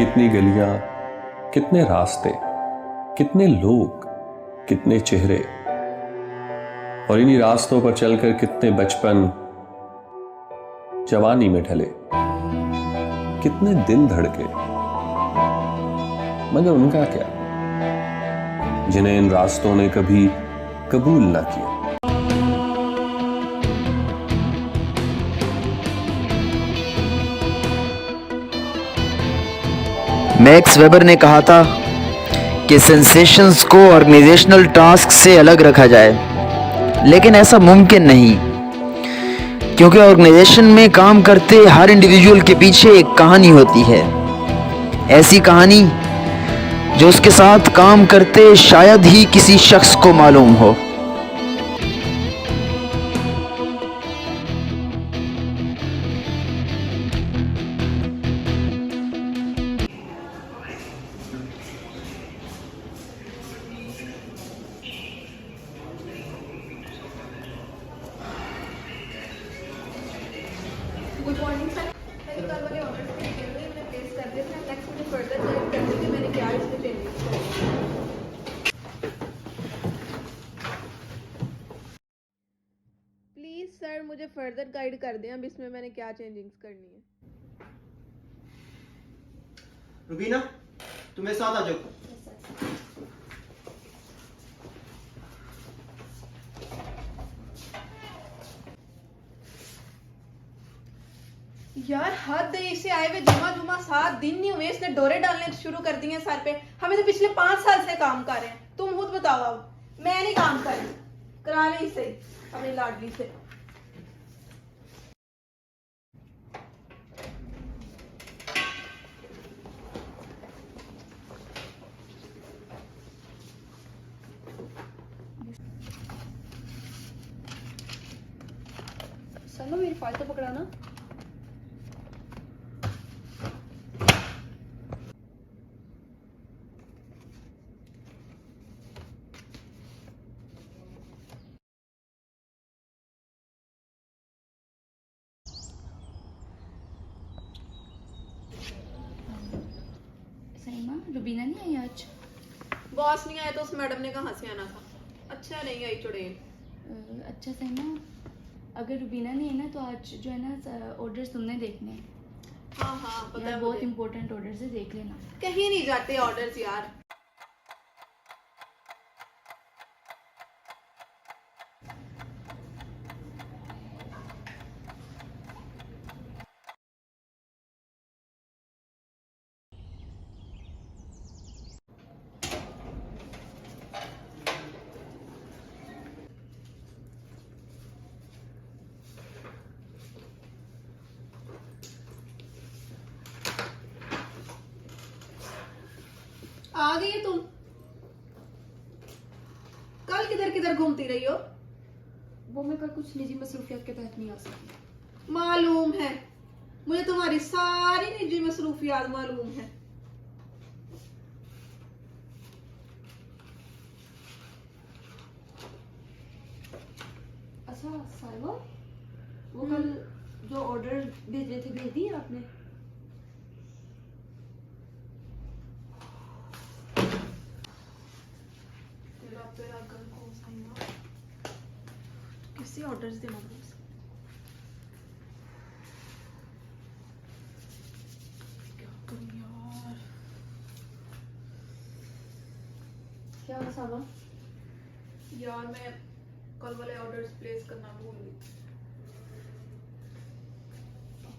कितनी गलियां, कितने रास्ते, कितने लोग, कितने चेहरे, और इन्हीं रास्तों पर चलकर कितने बचपन जवानी में ढले, कितने दिल धड़के, मगर उनका क्या, जिन्हें इन रास्तों ने कभी कबूल ना किया। मैक्स वेबर ने कहा था कि सेंसेशंस को ऑर्गेनाइजेशनल टास्क से अलग रखा जाए, लेकिन ऐसा मुमकिन नहीं, क्योंकि ऑर्गेनाइजेशन में काम करते हर इंडिविजुअल के पीछे एक कहानी होती है। ऐसी कहानी जो उसके साथ काम करते शायद ही किसी शख्स को मालूम हो। Good morning sir. मैंने कल वाले ऑर्डर के डिटेल में मैंने प्लेस कर दिया था। नेक्स्ट मुझे फर्दर गाइड कर दीजिए मैंने क्या इसमें चेंजेस करे। प्लीज सर मुझे फर्दर गाइड कर दें अब इसमें मैंने क्या चेंजिंग्स करनी है। रुबीना, तुम मेरे साथ आ जाओ। यार हद है, इसे आए हुए जुमा 7 दिन नहीं हुए, इसने डोरे डालने शुरू कर दिए सर पे। हमें तो पिछले 5 साल से काम कर रहे हैं। तुम खुद बताओ, अब मैं नहीं काम कर रही, करा ले इसे अपनी लाडली से। चलो मेरी फाइल तो पकड़ाना। सईमा, रुबीना नहीं आई आज? बॉस नहीं आया तो उस मैडम ने कहाँ से आना था। अच्छा नहीं आई चुड़ैल। अच्छा सईमा, अगर रुबीना नहीं है ना तो आज जो है ना ऑर्डर्स तुमने देखने हैं। हाँ पता यार है बहुत मुझे। इंपॉर्टेंट ऑर्डर्स है, देख लेना। कहीं नहीं जाते ऑर्डर्स यार। आ गई है तुम? कल किधर किधर घूमती रही हो? वो मैं कल कुछ निजी मसरूफियत के तहत नहीं आ सकती। मालूम है मुझे, तुम्हारी सारी निजी मसरूफियात मालूम है। अच्छा साहिबा, वो कल जो ऑर्डर भेजे थे भेज दिए आपने? किसी ऑर्डर्स देना बस। क्या करूं यार? क्या हुआ साहिबा? यार मैं कल वाले ऑर्डर्स प्लेस करना भूल गई।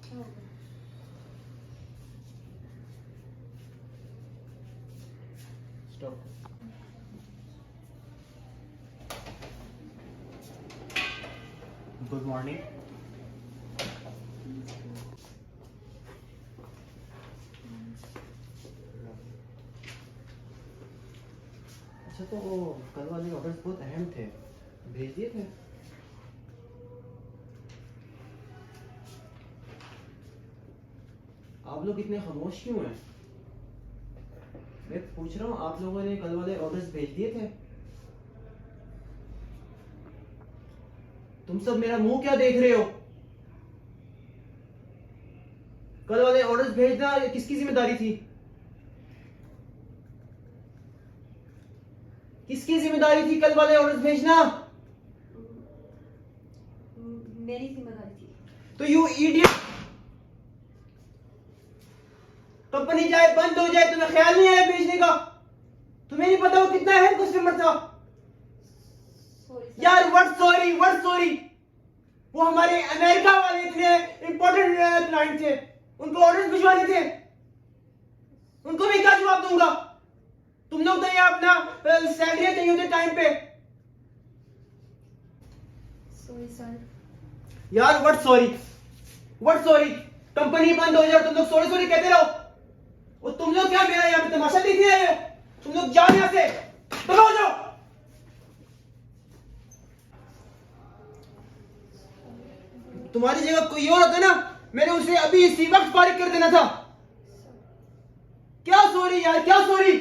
क्या हो गया? स्टॉप। Good morning. अच्छा, तो वो कल वाले ऑर्डर्स बहुत अहम थे, भेज दिए थे? आप लोग इतने खामोश क्यों हैं? मैं पूछ रहा हूँ, आप लोगों ने कल वाले ऑर्डर्स भेज दिए थे? तुम सब मेरा मुंह क्या देख रहे हो? कल वाले ऑर्डर्स भेजना किसकी जिम्मेदारी थी? किसकी जिम्मेदारी थी कल वाले ऑर्डर्स भेजना? मेरी जिम्मेदारी थी। तो यू इडियट, कंपनी चाहे बंद हो जाए तुम्हें ख्याल नहीं आया भेजने का? तुम्हें नहीं पता वो कितना अहम कस्टमर था? सॉरी यार व्हाट सॉरी, वो हमारे अमेरिका वाले इतने इंपॉर्टेंट क्लाइंट थे, उनको ऑर्डर्स भिजवाने थे, उनको भी क्या जवाब दूंगा? तुम लोग तो ये अपना सैलरी चाहिए होते टाइम पे। Sorry sir. यार व्हाट सॉरी, कंपनी बंद हो जाए तुम लोग सॉरी कहते रहो। और तुम लोग क्या मेरा यहाँ पे तमाशा देखने आए हो? तुम लोग जाओ यहाँ से, दबा जाओ। तुम्हारी जगह कोई और होता ना, मैंने उसे अभी इसी वक्त फारिग कर देना था। क्या सॉरी यार, क्या सॉरी?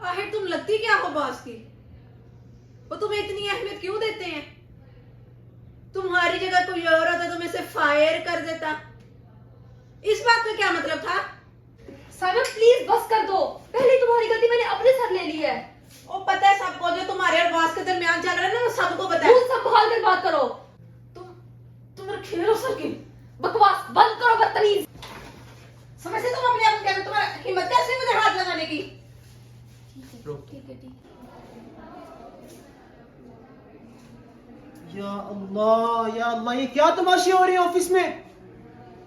आखिर तुम लगती क्या हो बॉस की? वो तुम्हें इतनी अहमियत क्यों देते हैं? तुम्हारी जगह कोई और होता तो मैं इसे फायर कर देता। इस बात का क्या मतलब था? साइमा प्लीज बस कर दो, पहले तुम्हारी गलती मैंने अपने सर ले ली है। वो पता है सबको, जो तुम्हारे और बॉस के दरमियान चल रहा है ना, वो सबको पता है। तुम संभाल कर बात करो। तुम रखे हो सर की बकवास बंद करो, बदतमीज। समझते तुम अपने आप को? क्या तुम्हारा हिम्मत कैसे मुझे हाथ लगाने की? ठीक है। या अल्लाह, ये क्या तमाशे हो रहे हैं ऑफिस में?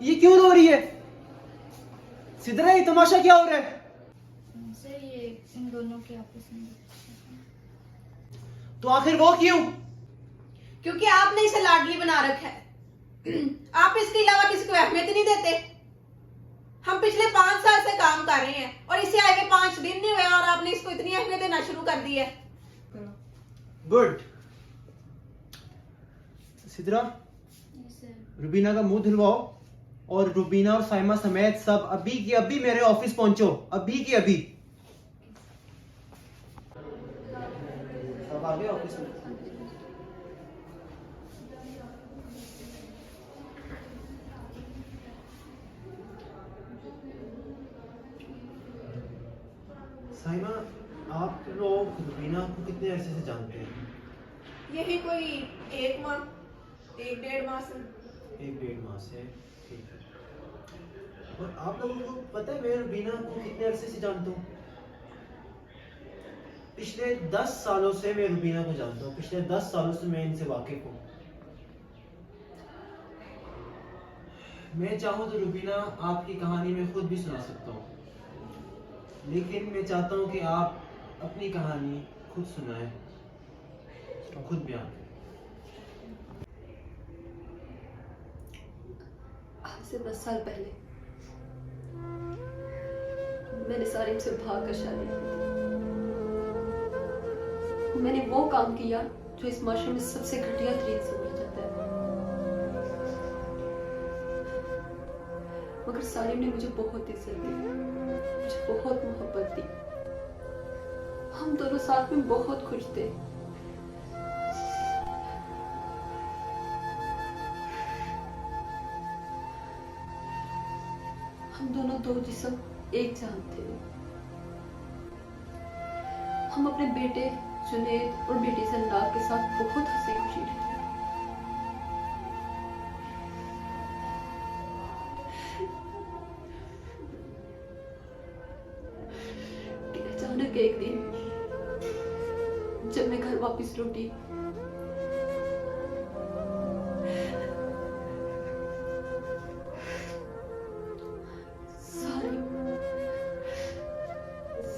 ये क्यों रो रही है? सिद्रा, ये तमाशा क्या हो रहा है? सर ये इन दोनों के आपस में। तो आखिर वो क्यों? क्योंकि आपने इसे लाडली बना रखा है। आप इसके अलावा किसी को अहमियत ही नहीं देते। हम पिछले 5 साल से काम कर रहे हैं और इसे आए हुए 5 दिन नहीं हुए और आपने इसको इतनी अहमियत देना शुरू कर दी है। गुड। सिद्रा, सर रुबीना का मुंह धुलवाओ और रुबीना और साइमा समेत सब अभी की अभी मेरे ऑफिस पहुंचो, अभी की अभी। सब आ गए ऑफिस में? साइमा, आप लोग रुबीना को कितने अरसे से जानते हैं? यही कोई 1 माह 1-1.5 माह से। 1-1.5 माह से, ठीक है। और आप लोगों को पता है मैं रुबीना को कितने अरसे से जानता हूँ? पिछले 10 सालों से मैं रुबीना को जानता हूँ। पिछले 10 सालों से मैं इनसे वाकिफ हूँ। मैं चाहूँ तो रुबीना आपकी कहानी में खुद भी सुना सकता हूँ, लेकिन मैं चाहता हूँ कि आप अपनी कहानी खुद सुनाएं और खुद बयान करें। आज से 10 साल पहले मैंने सारिम से भाग कर शादी की थी। मैंने वो काम किया जो इस माशरे में सबसे घटिया तरीके से किया जाता है, मगर सारिम ने मुझे बहुत इज्जत दी, मुझे बहुत मोहब्बत दी। हम दोनों साथ में बहुत खुश थे। हम दोनों 2 जिस्म एक जान थे। हम अपने बेटे जुनैद और बेटी जन्नात के साथ बहुत हंसी खुशी रहे। कि अचानक एक दिन जब मैं घर वापस लौटी,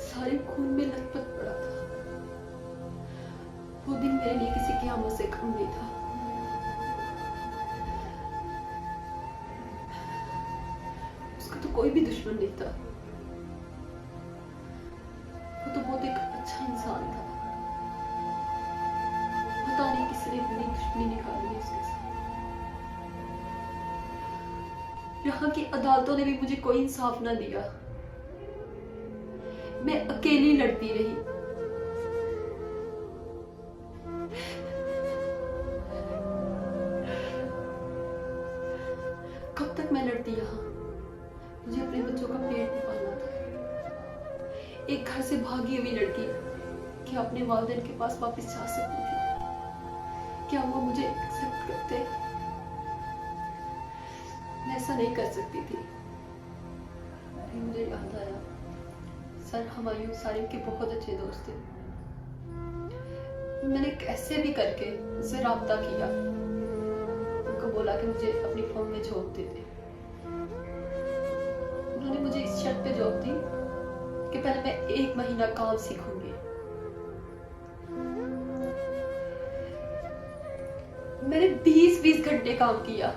सारे खून में लथपथ पड़ा था। वो दिन मेरे लिए किसी क़यामत से कम नहीं था। उसका तो कोई भी दुश्मन नहीं था। वो तो बहुत एक अच्छा इंसान था। पता नहीं किसने इतनी दुश्मनी निकाली है उसके साथ। यहाँ की अदालतों ने भी मुझे कोई इंसाफ ना दिया। मैं अकेली लड़ती रही। कब तक मैं लड़ती यहाँ? मुझे अपने बच्चों का पेट भी पालना था। एक घर से भागी हुई लड़की क्या अपने वालिदैन के पास वापस जा सकती थी? क्या वो मुझे एक्सेप्ट करते? मैं ऐसा नहीं कर सकती थी। फिर मुझे याद आया, सर हुमायूं सारिम के बहुत अच्छे दोस्त थे। मैंने कैसे भी करके उनसे राब्ता किया, उनको बोला कि मुझे अपनी फर्म में जॉब दे दे। उन्होंने मुझे इस शर्त पे जॉब दी कि पहले मैं 1 महीना काम सीखूंगी। मैंने 20-20 घंटे काम किया।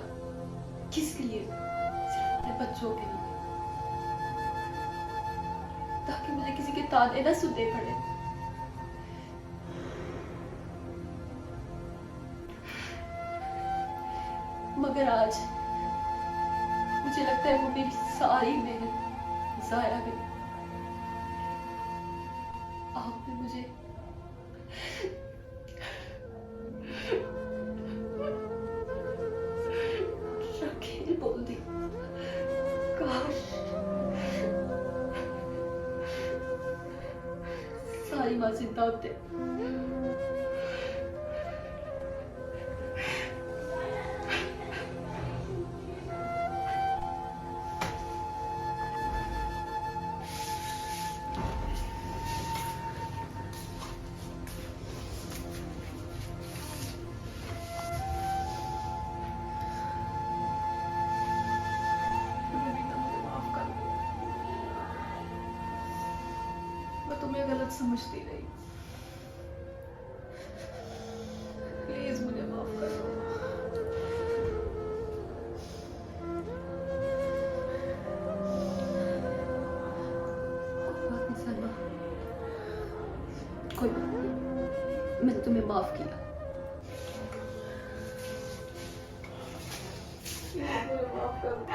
किस लिए? सिर्फ अपने बच्चों के लिए, ताकि मुझे किसी के ताने ना सुनने पड़े। मगर आज मुझे लगता है वो मेरी सारी मेहनत जाया गई। आपने मुझे शकील बोल दी। काश सारी माँ जिंदा होते। मैं तुम्हें गलत समझती रही। प्लीज मुझे माफ कर दो। कोई बात नहीं सलमा, कोई बात नहीं, मैंने तुम्हें माफ किया। मुझे माफ कर दो।